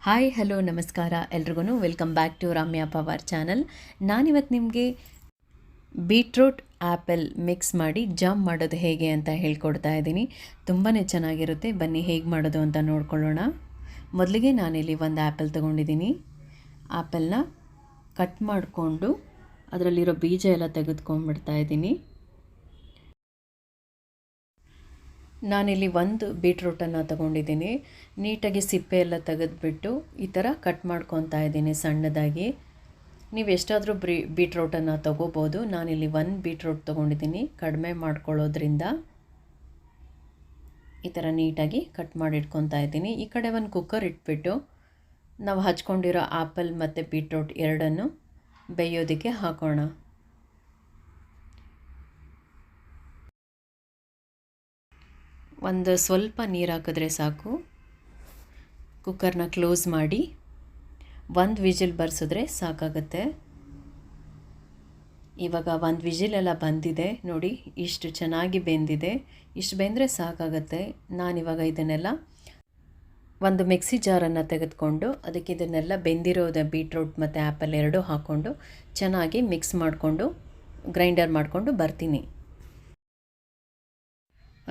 Hi hello ನಮಸ್ಕಾರ ಎಲ್ರಿಗೂ welcome back to Ramya Pawar channel. ನಾನಿವತ್ತು ನಿಮಗೆ ಬೀಟ್ರೂಟ್ ಆ್ಯಪಲ್ ಮಿಕ್ಸ್ ಮಾಡಿ ಜಾಮ್ ಮಾಡೋದು ಹೇಗೆ ಅಂತ ಹೇಳ್ಕೊಡ್ತಾ ಇದ್ದೀನಿ. ತುಂಬಾ ಚೆನ್ನಾಗಿರುತ್ತೆ. ಬನ್ನಿ ಹೇಗೆ ಮಾಡೋದು ಅಂತ ನೋಡ್ಕೊಳ್ಳೋಣ. ಮೊದಲಿಗೆ ನಾನಿಲ್ಲಿ ಒಂದು ಆ್ಯಪಲ್ ತೊಗೊಂಡಿದ್ದೀನಿ. ಆ್ಯಪಲ್ನ ಕಟ್ ಮಾಡಿಕೊಂಡು ಅದರಲ್ಲಿರೋ ಬೀಜ ಎಲ್ಲ ತೆಗೆದುಕೊಂಡ್ಬಿಡ್ತಾ ಇದ್ದೀನಿ. ನಾನಿಲ್ಲಿ ಒಂದು ಬೀಟ್ರೂಟನ್ನು ತೊಗೊಂಡಿದ್ದೀನಿ. ನೀಟಾಗಿ ಸಿಪ್ಪೆ ಎಲ್ಲ ತೆಗೆದುಬಿಟ್ಟು ಈ ಥರ ಕಟ್ ಮಾಡ್ಕೊತಾ ಇದ್ದೀನಿ ಸಣ್ಣದಾಗಿ. ನೀವು ಎಷ್ಟಾದರೂ ಬೀಟ್ರೂಟನ್ನು ತೊಗೋಬೋದು. ನಾನಿಲ್ಲಿ ಒಂದು ಬೀಟ್ರೂಟ್ ತೊಗೊಂಡಿದ್ದೀನಿ. ಕಡಿಮೆ ಮಾಡ್ಕೊಳ್ಳೋದ್ರಿಂದ ಈ ಥರ ನೀಟಾಗಿ ಕಟ್ ಮಾಡಿ ಇಟ್ಕೊತಾ ಇದ್ದೀನಿ. ಈ ಕಡೆ ಒಂದು ಕುಕ್ಕರ್ ಇಟ್ಬಿಟ್ಟು ನಾವು ಹಚ್ಕೊಂಡಿರೋ ಆ್ಯಪಲ್ ಮತ್ತು ಬೀಟ್ರೂಟ್ ಎರಡನ್ನು ಬೇಯೋದಕ್ಕೆ ಹಾಕೋಣ. ಒಂದು ಸ್ವಲ್ಪ ನೀರು ಹಾಕಿದ್ರೆ ಸಾಕು. ಕುಕ್ಕರ್ನ ಕ್ಲೋಸ್ ಮಾಡಿ ಒಂದು ವಿಜಿಲ್ ಬರ್ಸಿದ್ರೆ ಸಾಕಾಗುತ್ತೆ. ಇವಾಗ ಒಂದು ವಿಜಿಲೆಲ್ಲ ಬಂದಿದೆ ನೋಡಿ, ಇಷ್ಟು ಚೆನ್ನಾಗಿ ಬೆಂದಿದೆ. ಇಷ್ಟು ಬೆಂದರೆ ಸಾಕಾಗುತ್ತೆ. ನಾನಿವಾಗ ಇದನ್ನೆಲ್ಲ ಒಂದು ಮಿಕ್ಸಿ ಜಾರನ್ನು ತೆಗೆದುಕೊಂಡು ಅದಕ್ಕೆ ಇದನ್ನೆಲ್ಲ ಬೆಂದಿರೋದ ಬೀಟ್ರೂಟ್ ಮತ್ತು ಆ್ಯಪಲ್ ಎರಡೂ ಹಾಕ್ಕೊಂಡು ಚೆನ್ನಾಗಿ ಮಿಕ್ಸ್ ಮಾಡಿಕೊಂಡು ಗ್ರೈಂಡರ್ ಮಾಡಿಕೊಂಡು ಬರ್ತೀನಿ.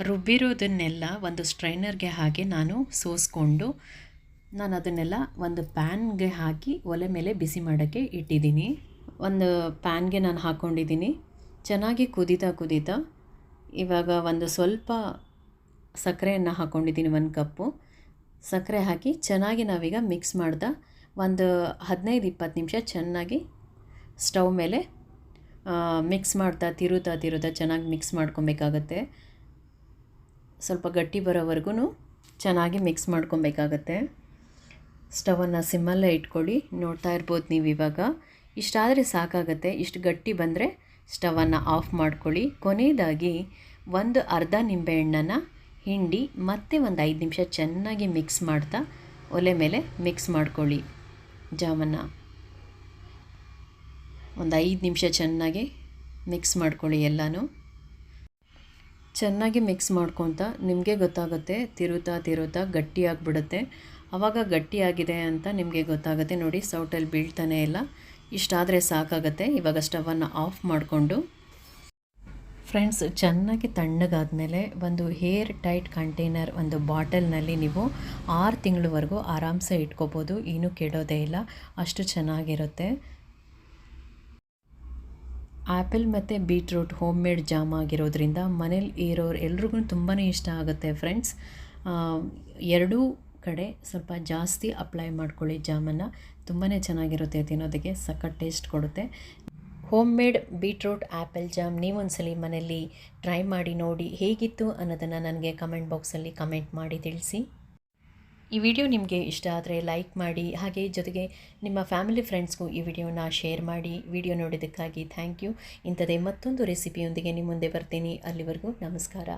ರುಬ್ಬಿರೋದನ್ನೆಲ್ಲ ಒಂದು ಸ್ಟ್ರೈನರ್ಗೆ ಹಾಕಿ ನಾನು ಸೋಸ್ಕೊಂಡು ನಾನು ಅದನ್ನೆಲ್ಲ ಒಂದು ಪ್ಯಾನ್ಗೆ ಹಾಕಿ ಒಲೆ ಮೇಲೆ ಬಿಸಿ ಮಾಡೋಕ್ಕೆ ಇಟ್ಟಿದ್ದೀನಿ. ಒಂದು ಪ್ಯಾನ್ಗೆ ನಾನು ಹಾಕ್ಕೊಂಡಿದ್ದೀನಿ. ಚೆನ್ನಾಗಿ ಕುದೀತಾ ಇವಾಗ ಒಂದು ಸ್ವಲ್ಪ ಸಕ್ಕರೆಯನ್ನು ಹಾಕ್ಕೊಂಡಿದ್ದೀನಿ. 1 ಕಪ್ಪು ಸಕ್ಕರೆ ಹಾಕಿ ಚೆನ್ನಾಗಿ ನಾವೀಗ ಮಿಕ್ಸ್ ಮಾಡ್ದೆ ಒಂದು 15-20 ನಿಮಿಷ ಚೆನ್ನಾಗಿ ಸ್ಟವ್ ಮೇಲೆ ಮಿಕ್ಸ್ ಮಾಡ್ತಾ ತಿರುತ್ತಾ ಚೆನ್ನಾಗಿ ಮಿಕ್ಸ್ ಮಾಡ್ಕೊಬೇಕಾಗತ್ತೆ. ಸ್ವಲ್ಪ ಗಟ್ಟಿ ಬರೋವರೆಗೂ ಚೆನ್ನಾಗಿ ಮಿಕ್ಸ್ ಮಾಡ್ಕೊಬೇಕಾಗತ್ತೆ. ಸ್ಟವನ್ನು ಸಿಮ್ಮಲ್ಲೇ ಇಟ್ಕೊಳ್ಳಿ. ನೋಡ್ತಾ ಇರ್ಬೋದು ನೀವು. ಇವಾಗ ಇಷ್ಟಾದರೆ ಸಾಕಾಗುತ್ತೆ. ಇಷ್ಟು ಗಟ್ಟಿ ಬಂದರೆ ಸ್ಟವನ್ನು ಆಫ್ ಮಾಡ್ಕೊಳ್ಳಿ. ಕೊನೆಯದಾಗಿ ಒಂದು ಅರ್ಧ ನಿಂಬೆಹಣ್ಣನ್ನು ಹಿಂಡಿ ಮತ್ತೆ ಒಂದು 5 ನಿಮಿಷ ಚೆನ್ನಾಗಿ ಮಿಕ್ಸ್ ಮಾಡ್ತಾ ಒಲೆ ಮೇಲೆ ಮಿಕ್ಸ್ ಮಾಡ್ಕೊಳ್ಳಿ. ಜಾಮನ್ನು ಒಂದು 5 ನಿಮಿಷ ಚೆನ್ನಾಗಿ ಮಿಕ್ಸ್ ಮಾಡ್ಕೊಳ್ಳಿ. ಎಲ್ಲನೂ ಚೆನ್ನಾಗಿ ಮಿಕ್ಸ್ ಮಾಡ್ಕೊತ ನಿಮಗೆ ಗೊತ್ತಾಗುತ್ತೆ. ತಿರುತ್ತಾ ಗಟ್ಟಿಯಾಗಿಬಿಡುತ್ತೆ. ಆವಾಗ ಗಟ್ಟಿಯಾಗಿದೆ ಅಂತ ನಿಮಗೆ ಗೊತ್ತಾಗುತ್ತೆ. ನೋಡಿ, ಸೌಟಲ್ಲಿ ಬೀಳ್ತಾನೆ ಇಲ್ಲ. ಇಷ್ಟಾದರೆ ಸಾಕಾಗುತ್ತೆ. ಇವಾಗ ಸ್ಟವನ್ನು ಆಫ್ ಮಾಡಿಕೊಂಡು ಫ್ರೆಂಡ್ಸ್, ಚೆನ್ನಾಗಿ ತಣ್ಣಗಾದ್ಮೇಲೆ ಒಂದು ಹೇರ್ ಟೈಟ್ ಕಂಟೈನರ್, ಒಂದು ಬಾಟಲ್ನಲ್ಲಿ ನೀವು 6 ತಿಂಗಳವರೆಗೂ ಆರಾಮ್ಸೆ ಇಟ್ಕೋಬೋದು. ಏನೂ ಕೆಡೋದೇ ಇಲ್ಲ. ಅಷ್ಟು ಚೆನ್ನಾಗಿರುತ್ತೆ. ಆ್ಯಪಲ್ ಮತ್ತು ಬೀಟ್ರೂಟ್ ಹೋಮ್ ಮೇಡ್ ಜಾಮ್ ಆಗಿರೋದ್ರಿಂದ ಮನೇಲಿ ಇರೋರು ಎಲ್ರಿಗೂ ತುಂಬಾ ಇಷ್ಟ ಆಗುತ್ತೆ ಫ್ರೆಂಡ್ಸ್. ಎರಡೂ ಕಡೆ ಸ್ವಲ್ಪ ಜಾಸ್ತಿ ಅಪ್ಲೈ ಮಾಡ್ಕೊಳ್ಳಿ ಜಾಮನ್ನು. ತುಂಬಾ ಚೆನ್ನಾಗಿರುತ್ತೆ. ತಿನ್ನೋದಕ್ಕೆ ಸಖತ್ ಟೇಸ್ಟ್ ಕೊಡುತ್ತೆ. Home made beetroot apple jam ನೀವೊಂದ್ಸಲಿ ಮನೆಯಲ್ಲಿ ಟ್ರೈ ಮಾಡಿ ನೋಡಿ. ಹೇಗಿತ್ತು ಅನ್ನೋದನ್ನು ನನಗೆ ಕಮೆಂಟ್ ಬಾಕ್ಸಲ್ಲಿ ಕಮೆಂಟ್ ಮಾಡಿ ತಿಳಿಸಿ. ಈ ವಿಡಿಯೋ ನಿಮಗೆ ಇಷ್ಟ ಆದರೆ ಲೈಕ್ ಮಾಡಿ, ಹಾಗೆ ಜೊತೆಗೆ ನಿಮ್ಮ ಫ್ಯಾಮಿಲಿ ಫ್ರೆಂಡ್ಸ್ಗೂ ಈ ವಿಡಿಯೋನ ಶೇರ್ ಮಾಡಿ. ವಿಡಿಯೋ ನೋಡೋದಕ್ಕಾಗಿ ಥ್ಯಾಂಕ್ ಯು. ಇಂಥದ್ದೇ ಮತ್ತೊಂದು ರೆಸಿಪಿಯೊಂದಿಗೆ ನಿಮ್ಮ ಮುಂದೆ ಬರ್ತೀನಿ. ಅಲ್ಲಿವರೆಗೂ ನಮಸ್ಕಾರ.